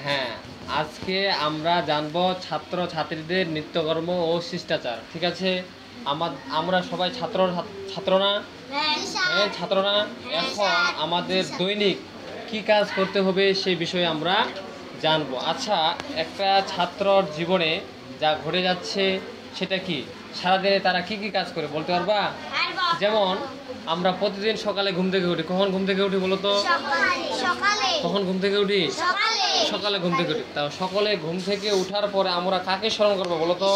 হ্যাঁ, আজকে আমরা জানবো ছাত্র ছাত্রীদের নিত্যকর্ম ও শিষ্টাচার। ঠিক আছে, আমরা সবাই ছাত্র না? হ্যাঁ, ছাত্র না। এখন আমাদের দৈনিক কি কাজ করতে হবে সেই বিষয়ে আমরা জানবো। আচ্ছা, একটা ছাত্রর জীবনে যা ঘটে যাচ্ছে সেটা কি? সারাদিনে তারা কি কি কাজ করে বলতে পারবা? যেমন আমরা প্রতিদিন সকালে ঘুম থেকে উঠি। কখন ঘুম থেকে উঠি বলো তো? কখন ঘুম থেকে উঠি? সকালে ঘুম থেকে উঠি। তাও সকালে ঘুম থেকে উঠার পরে আমরা কাকে স্মরণ করবো বলো তো?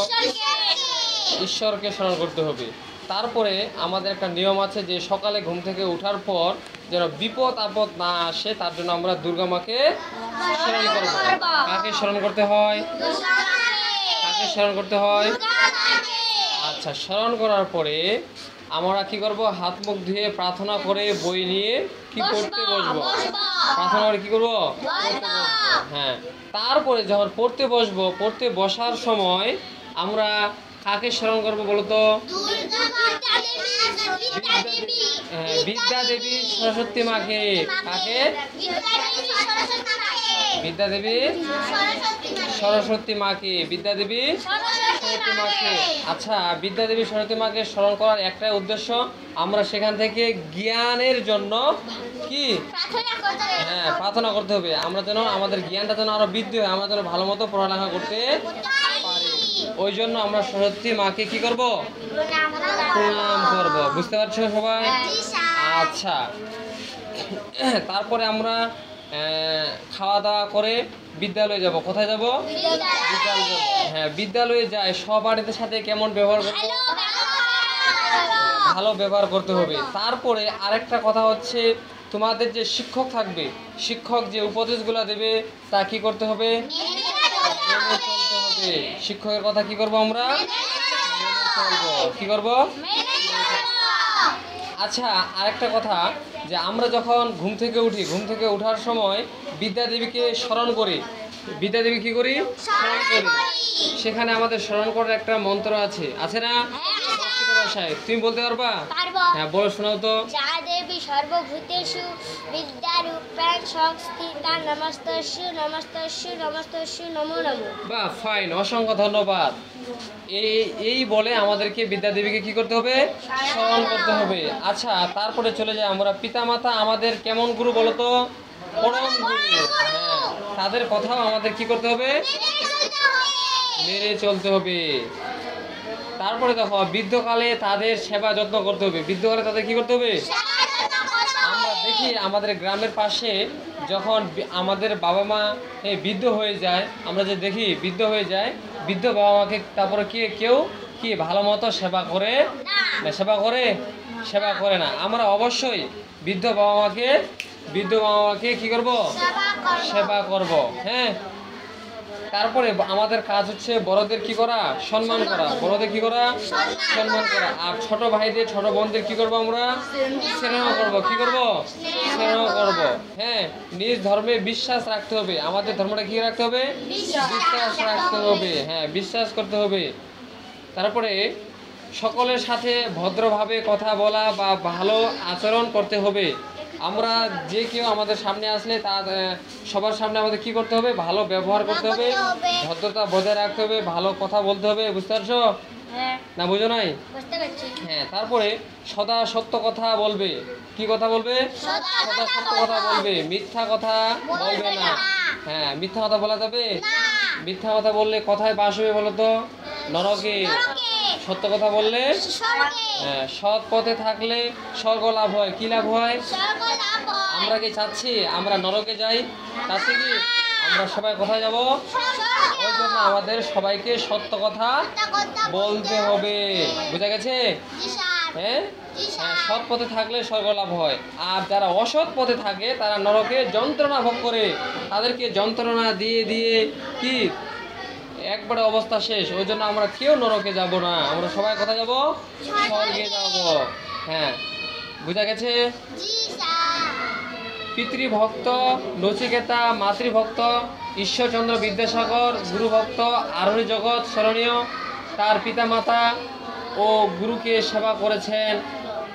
ঈশ্বরকে স্মরণ করতে হবে। তারপরে আমাদের একটা নিয়ম আছে যে সকালে ঘুম থেকে ওঠার পর যেন বিপদ আপদ না আসে তার জন্য আমরা দুর্গা মাকে স্মরণ করব। কাকে স্মরণ করতে হয়? কাকে স্মরণ করতে হয়? আচ্ছা, স্মরণ করার পরে আমরা কি করব? হাত মুখ ধুয়ে প্রার্থনা করে বই নিয়ে কি পড়তে বসবো। প্রার্থনা করে কি করবো? হ্যাঁ, তারপরে যখন পড়তে বসবো, পড়তে বসার সময় আমরা কাকে স্মরণ করবো বলতো? হ্যাঁ, বিদ্যা দেবী সরস্বতী মাকে। কাকে? বিদ্যা দেবী সরস্বতী মাকে। বিদ্যা দেবী সরস্বতী মাকে। আচ্ছা, বিদ্যা দেবী সরস্বতী মাকে স্মরণ করার একটাই উদ্দেশ্য, আমরা সেখান থেকে জ্ঞানের জন্য কি? হ্যাঁ, প্রার্থনা করতে হবে। আমরা যেন আমাদের জ্ঞানটা যেন আরো বৃদ্ধি হয়, আমরা যেন ভালো মতো পড়ালেখা করতে পারি। ওই জন্য আমরা সরস্বতী মাকে কি করব? প্রণাম করব। বুঝতে পারছো সবাই? আচ্ছা, তারপরে আমরা খাওয়া দাওয়া করে বিদ্যালয়ে যাব। কোথায় যাব? বিদ্যালয়ে যাব। হ্যাঁ, বিদ্যালয়ে যাই সহপাঠীদের সাথে কেমন ব্যবহার করব? ভালো ব্যবহার করতে হবে। তারপরে আরেকটা কথা হচ্ছে, তোমাদের যে শিক্ষক থাকবে, শিক্ষক যে উপদেশগুলো দেবে তা কি করতে হবে? মেনে চলতে হবে। শিক্ষকের কথা কি করব আমরা? মেনে চলবো। কি করব? আচ্ছা, আরেকটা কথা, যে আমরা যখন ঘুম থেকে উঠি, ঘুম থেকে ওঠার সময় বিদ্যা দেবীকে স্মরণ করি। বিদ্যা দেবী কি করি? স্মরণ করি। সেখানে আমাদের স্মরণ করার একটা মন্ত্র আছে, আছে না? সংস্কৃত ভাষায় তুমি বলতে পারবা? হ্যাঁ, বলো, শোনাও তো। যা দেবী সর্বভূতেষু বিদ্যারূপেণ সংস্থিতা নমস্তস্যু নমস্তস্যু নমস্তস্যু নমো নমো। বাহ, ফাইন, অসংখ্য ধন্যবাদ। এই বলে আমাদেরকে বিদ্যা দেবীকে কি করতে হবে? স্মরণ করতে হবে। আচ্ছা, তারপরে চলে যায় আমরা পিতামাতা আমাদের কেমন গুরু বলো তো? পরম গুরু। হ্যাঁ, তাদের কথাও আমাদের কি করতে হবে? মেনে চলতে হবে। তারপরে দেখো, বৃদ্ধকালে তাদের সেবা যত্ন করতে হবে। বৃদ্ধকালে তাদের কি করতে হবে? আমরা দেখি আমাদের গ্রামের পাশে যখন আমাদের বাবা মা বৃদ্ধ হয়ে যায়, আমরা যে দেখি বৃদ্ধ হয়ে যায়, বৃদ্ধ বাবা মাকে তারপরে কেউ কি ভালো মতো সেবা করে না? সেবা করে না। আমরা অবশ্যই বৃদ্ধ বাবা মাকে কি করব? সেবা করব। হ্যাঁ, তারপরে আমাদের কাজ হচ্ছে বড়দের কি করা? সম্মান করা। বড়দের কি করা? সম্মান করা। আর ছোট ভাইদের, ছোট বোনদের কি করব? আমরা স্নেহ করব। কি করব? স্নেহ করব। হ্যাঁ, নিজ ধর্মে বিশ্বাস রাখতে হবে। আমাদের ধর্মটা কি রাখতে হবে? বিশ্বাস রাখতে হবে। হ্যাঁ, বিশ্বাস করতে হবে। তারপরে সকলের সাথে ভদ্রভাবে কথা বলা বা ভালো আচরণ করতে হবে। আমরা যে কেউ আমাদের সামনে আসলে তার সবার সামনে আমাদের কি করতে হবে? ভালো ব্যবহার করতে হবে, ভদ্রতা বজায় রাখতে হবে, ভালো কথা বলতে হবে। বুঝতে পারছো না? বুঝো নাই? হ্যাঁ, তারপরে সদা সত্য কথা বলবে। কি কথা বলবে? সদা সত্য কথা বলবে। মিথ্যা কথা বলবে না। হ্যাঁ, মিথ্যা কথা বলা যাবে? মিথ্যা কথা বললে কোথায় বাস হবে বলো তো? নরকে। সত্য কথা বললে হ্যাঁ, সৎ পথে থাকলে স্বর্গ লাভ হয়। কি লাভ হয়? আমরা কি চাচ্ছি আমরা নরকে যাই? চাচ্ছি কি? আমরা সবাই কোথায় যাব? ওই জন্য আমাদের সবাইকে সত্য কথা বলতে হবে। বুঝা গেছে? হ্যাঁ, সৎ পথে থাকলে স্বর্গ লাভ হয়। আর যারা অসৎ পথে থাকে তারা নরকে যন্ত্রণা ভোগ করে। তাদেরকে যন্ত্রণা দিয়ে দিয়ে কি একবারে অবস্থা শেষ। ওই জন্য আমরা কেউ নরকে যাব না, আমরা সবাই কোথায় যাব? স্বর্গে যাব। হ্যাঁ, বুঝা গেছে? পিতৃভক্ত নচিকেতা, মাতৃভক্ত ঈশ্বরচন্দ্র বিদ্যাসাগর, গুরুভক্ত আরোহী জগৎ স্মরণীয়। তার পিতামাতা ও গুরুকে সেবা করেছেন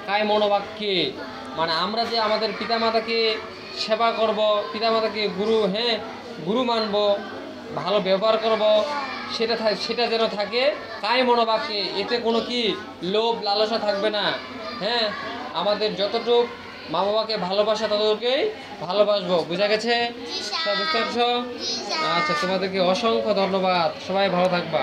কায় মনোবাক্যে। মানে আমরা যে আমাদের পিতামাতাকে সেবা করব, পিতামাতাকে গুরু গুরু মানব, ভালো ব্যবহার করব, সেটা যেন থাকে তাই মনোবাক্যে। এতে কোনো কি লোভ লালসা থাকবে না। হ্যাঁ, আমাদের যতটুকু মা বাবাকে ভালোবাসা ততটুকুই ভালোবাসবো। বুঝা গেছে? জি স্যার। সব বুঝতে পারছো? জি স্যার। আচ্ছা, তোমাদেরকে অসংখ্য ধন্যবাদ। সবাই ভালো থাকবা।